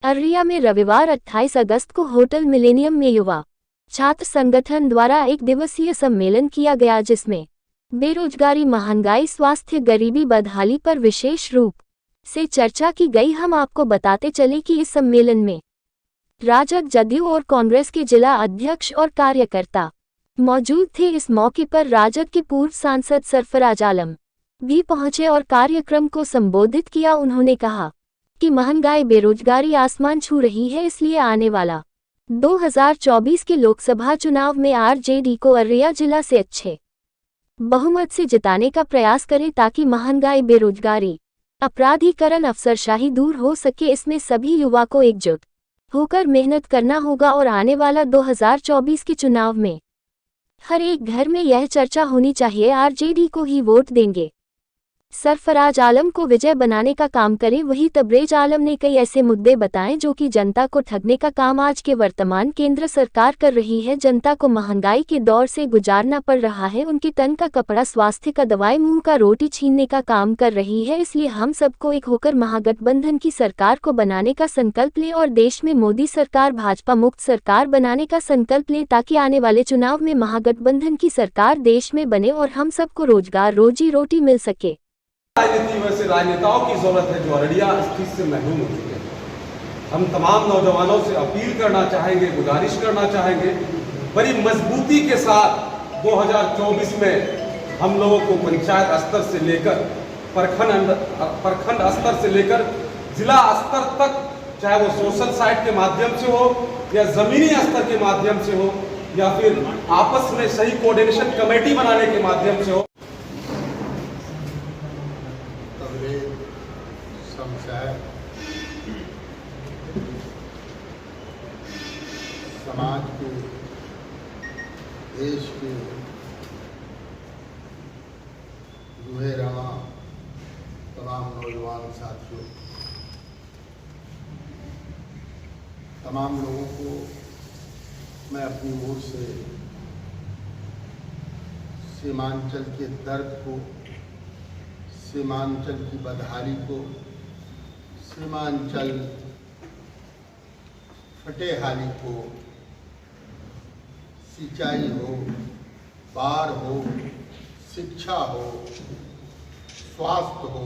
अर्रिया में रविवार 28 अगस्त को होटल मिलेनियम में युवा छात्र संगठन द्वारा एक दिवसीय सम्मेलन किया गया, जिसमें बेरोजगारी, महंगाई, स्वास्थ्य, गरीबी, बदहाली पर विशेष रूप से चर्चा की गई। हम आपको बताते चले कि इस सम्मेलन में राजग, जदयू और कांग्रेस के जिला अध्यक्ष और कार्यकर्ता मौजूद थे। इस मौके पर राजग के पूर्व सांसद सरफराज आलम भी पहुंचे और कार्यक्रम को संबोधित किया। उन्होंने कहा कि महंगाई, बेरोजगारी आसमान छू रही है, इसलिए आने वाला 2024 के लोकसभा चुनाव में आरजेडी को अर्रिया जिला से अच्छे बहुमत से जिताने का प्रयास करें, ताकि महंगाई, बेरोजगारी, अपराधीकरण, अफसरशाही दूर हो सके। इसमें सभी युवा को एकजुट होकर मेहनत करना होगा और आने वाला 2024 के चुनाव में हर एक घर में यह चर्चा होनी चाहिए, आरजेडी को ही वोट देंगे, सरफराज आलम को विजय बनाने का काम करें। वहीं तबरेज आलम ने कई ऐसे मुद्दे बताए जो कि जनता को ठगने का काम आज के वर्तमान केंद्र सरकार कर रही है। जनता को महंगाई के दौर से गुजारना पड़ रहा है, उनके तन का कपड़ा, स्वास्थ्य का दवाई, मुंह का रोटी छीनने का काम कर रही है। इसलिए हम सबको एक होकर महागठबंधन की सरकार को बनाने का संकल्प लें और देश में मोदी सरकार, भाजपा मुक्त सरकार बनाने का संकल्प लें, ताकि आने वाले चुनाव में महागठबंधन की सरकार देश में बने और हम सबको रोजगार, रोजी रोटी मिल सके। राजनीति वैसे राजनेताओं की जरूरत है जो अररिया स्थित से महरूम हो चुके हैं। हम तमाम नौजवानों से अपील करना चाहेंगे, गुजारिश करना चाहेंगे, बड़ी मजबूती के साथ 2024 में हम लोगों को पंचायत स्तर से लेकर प्रखंड स्तर से लेकर जिला स्तर तक, चाहे वो सोशल साइट के माध्यम से हो या जमीनी स्तर के माध्यम से हो या फिर आपस में सही कोऑर्डिनेशन कमेटी बनाने के माध्यम से हो, समाज के, देश के रूहे रवा तमाम नौजवान साथियों, तमाम लोगों को मैं अपनी ओर से सीमांचल के दर्द को, सीमांचल की बदहाली को, सीमांचल फटेहाली को, सिंचाई हो, बाढ़ हो, शिक्षा हो, स्वास्थ्य हो,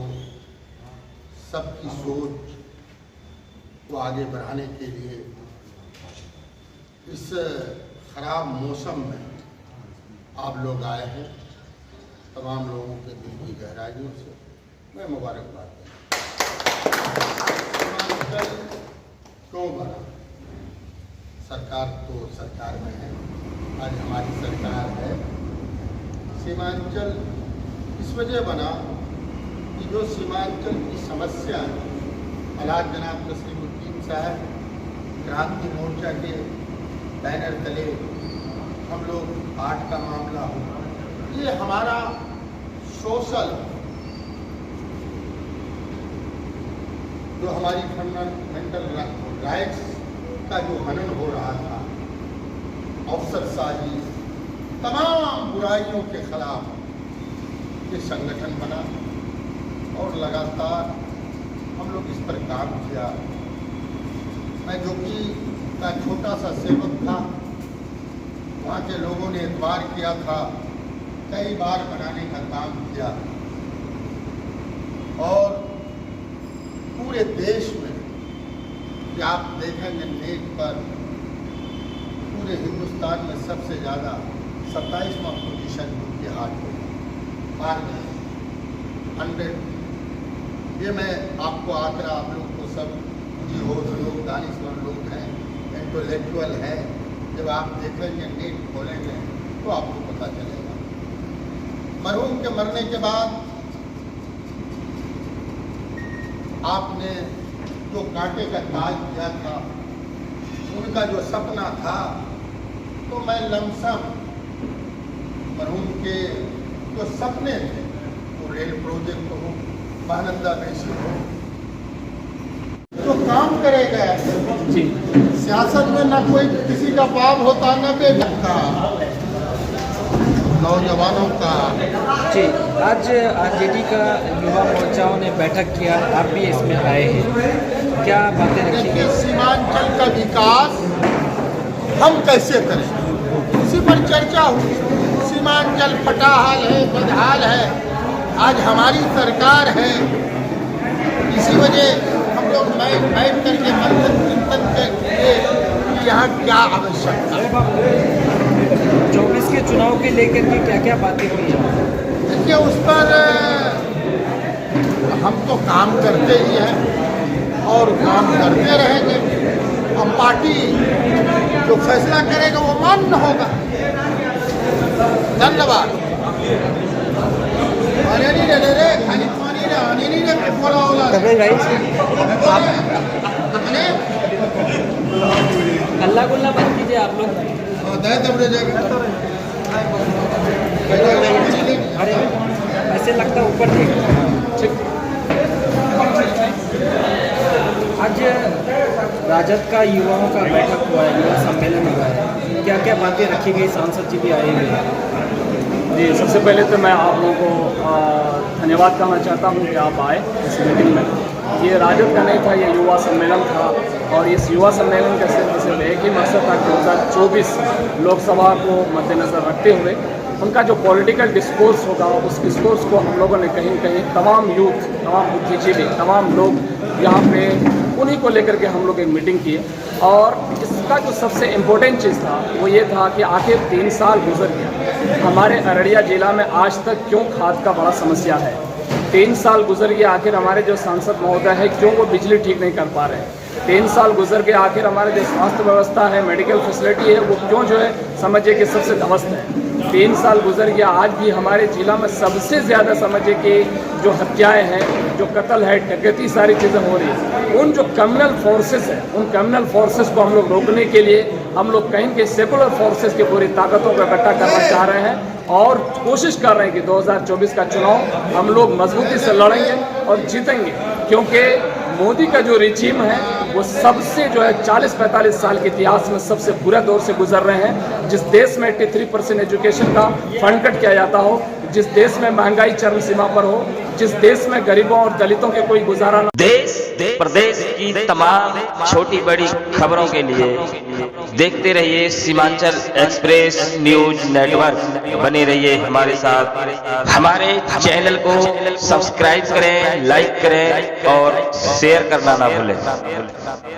सबकी सोच को आगे बढ़ाने के लिए इस खराब मौसम में आप लोग आए हैं। तमाम लोगों के दिल की गहराइयों से मैं मुबारकबाद देता हूँ। क्यों बना? सरकार तो सरकार में है, आज हमारी सरकार है। सीमांचल इस वजह बना कि जो सीमांचल की समस्या है, हालात जनाब तस्लीमुद्दीन साहब क्रांति मोर्चा के बैनर तले हम लोग 8 का मामला हो, ये हमारा सोशल जो हमारी फंडामेंटल राइट्स का जो हनन हो रहा था, अफसरशाही, तमाम बुराइयों के खिलाफ ये संगठन बना और लगातार हम लोग इस पर काम किया। मैं जो कि का छोटा सा सेवक था, वहाँ के लोगों ने एतबार किया था, कई बार बनाने का काम किया और पूरे देश में कि आप देखेंगे नेट पर पूरे हिंदुस्तान में सबसे ज़्यादा 27वां पोजीशन उनके हाथ में पार गए 100। ये मैं आपको आंकड़ा, आप लोग को सब जी हो लोग, दानिशवर लोग हैं, इंटेलेक्चुअल हैं, जब आप देखेंगे, नेट खोलेंगे तो आपको पता चलेगा। मरहूम के मरने के बाद आपने जो कांटे का ताज किया था, उनका जो सपना था, तो मैं लमसम मरहूम के जो सपने थे, वो रेल प्रोजेक्ट हो, महानंदा बेसिन हो, जो काम करेगा। सियासत में न कोई किसी का बाप होता, न बेटा का, नौजवानों का। जी, आज आरजेडी का युवा मोर्चाओं ने बैठक किया, आप भी इसमें आए हैं। क्या बातें रखी देखिए, गई? सीमांचल का विकास हम कैसे करें, इसी पर चर्चा हुई। सीमांचल फटाहाल है, बदहाल है। आज हमारी सरकार है, इसी वजह हम लोग बैठ करके मंथन चिंतन के यहाँ क्या आवश्यकता है। 24 के चुनाव के लेकर के क्या क्या बातें हुई हैं? देखिए, उस पर हम तो काम करते ही हैं और काम करते रहेंगे। अब पार्टी जो फैसला करेगा वो मान्य होगा। धन्यवाद। तबरेज भाई, आप हल्ला गुल्ला बंद कीजिए आप लोग। अरे ऐसे लगता है ऊपर देख। आज राजद का युवाओं का बैठक हुआ है, युवा सम्मेलन हुआ है, क्या क्या बातें रखी गई? सांसद जी भी आए हुए हैं। जी, सबसे पहले तो मैं आप लोगों को धन्यवाद कहना चाहता हूँ कि आप आए इस मीटिंग में। ये राजद का नहीं था, ये युवा सम्मेलन था और इस युवा सम्मेलन का सिर्फ एक ही मकसद था कि 2024 लोकसभा को मद्देनज़र रखते हुए उनका जो पॉलिटिकल डिस्कोर्स होगा उस डिस्कोर्स को हम लोगों ने कहीं कहीं तमाम यूथ, तमाम बुद्धिजीवी, तमाम लोग यहाँ पे उन्हीं को लेकर के हम लोग एक मीटिंग की। और इसका जो सबसे इम्पोर्टेंट चीज़ था वो ये था कि आखिर 3 साल गुजर गया, हमारे अररिया जिला में आज तक क्यों खाद का बड़ा समस्या है। 3 साल गुजर गया, आखिर हमारे जो सांसद महोदय है क्यों वो बिजली ठीक नहीं कर पा रहे हैं। 3 साल गुजर गए, आखिर हमारे जो स्वास्थ्य व्यवस्था है, मेडिकल फैसिलिटी है, वो क्यों जो है समझिए कि सबसे ध्वस्त है। 3 साल गुजर गया, आज भी हमारे जिला में सबसे ज़्यादा समझिए कि जो हत्याएं हैं, जो कत्ल है, डकैती, सारी चीज़ें हो रही हैं। उन जो कम्युनल फोर्सेस हैं, उन कम्युनल फोर्सेस को हम लोग रोकने के लिए हम लोग कहीं के सेकुलर फोर्सेस की पूरी ताकतों को इकट्ठा करना चाह रहे हैं और कोशिश कर रहे हैं कि 2024 का चुनाव हम लोग मजबूती से लड़ेंगे और जीतेंगे, क्योंकि मोदी का जो रिजीम है वो सबसे जो है 40-45 साल के इतिहास में सबसे बुरा दौर से गुजर रहे हैं। जिस देश में 83% एजुकेशन का फंड कट किया जाता हो, जिस देश में महंगाई चरम सीमा पर हो, जिस देश में गरीबों और दलितों के कोई गुजारा न। देश प्रदेश की तमाम छोटी बड़ी खबरों के लिए देखते रहिए सीमांचल एक्सप्रेस न्यूज नेटवर्क। बने रहिए हमारे साथ। हमारे चैनल को सब्सक्राइब करें, लाइक करें और शेयर करना ना भूलें।